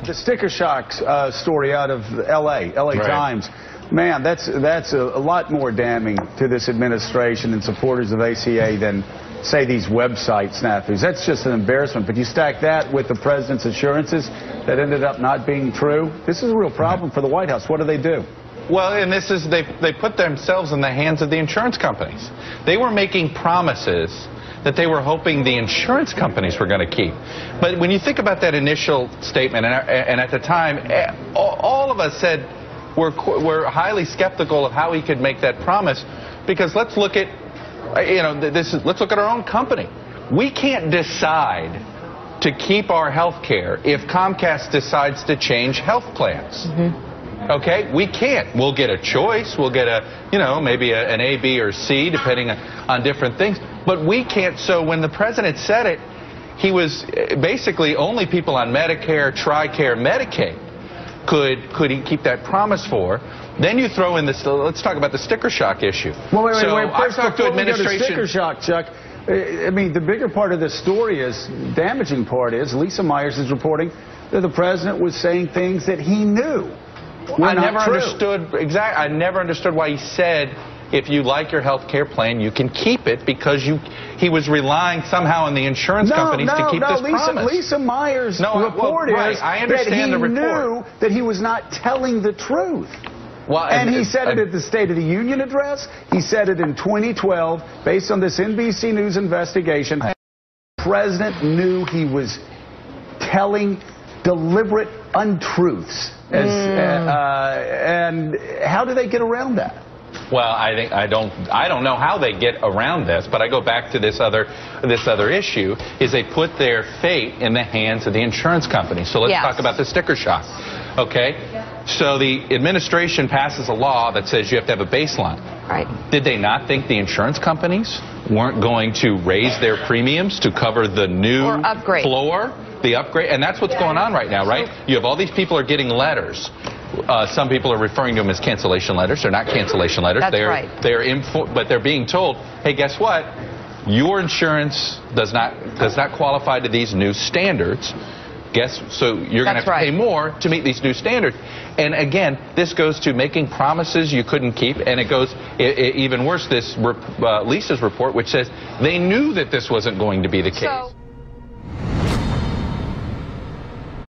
The sticker shock story out of LA Times. Man, that's a lot more damning to this administration and supporters of ACA than, say, these website snafus. That's just an embarrassment. But you stack that with the president's assurances that ended up not being true. This is a real problem for the White House. What do? Well, and this is, they put themselves in the hands of the insurance companies. They were making promises that they were hoping the insurance companies were going to keep. But when you think about that initial statement, and at the time, all of us said we're highly skeptical of how he could make that promise, because let's look at, let's look at our own company. We can't decide to keep our health care if Comcast decides to change health plans. Okay, we can't. We'll get a choice. We'll get maybe an A, B, or C, depending on different things. But we can't. So when the president said it, he was basically only people on Medicare, TRICARE, Medicaid could he keep that promise for. Then you throw in this. Let's talk about the sticker shock issue. Well, wait. First, before we go to sticker shock, Chuck. I mean, the bigger part of this story damaging part is Lisa Myers is reporting that the president was sayhe things that he knew. I never understood why he said if you like your health care plan, you can keep it, because he was relying somehow on the insurance companies to keep this promise. Lisa Myers' report is that he knew that he was not telling the truth. Well, and he said it at the State of the Union address. He said it in 2012 based on this NBC News investigation. The president knew he was telling deliberate untruths. And how do they get around that? Well, I don't know how they get around this, but I go back to this other issue, is they put their fate in the hands of the insurance companies. So let's talk about the sticker shock. Okay? So the administration passes a law that says you have to have a baseline. Right. Did they not think the insurance companies weren't going to raise their premiums to cover the new floor? The upgrade, and that's what's going on right now, right? You have all these people are getting letters. Some people are referring to them as cancellation letters. They're not cancellation letters. That's right. But they're being told, hey, guess what? Your insurance does not qualify to these new standards. So you're going to have to pay more to meet these new standards. And again, this goes to making promises you couldn't keep, and it goes even worse. Lisa's report, which says they knew that this wasn't going to be the case.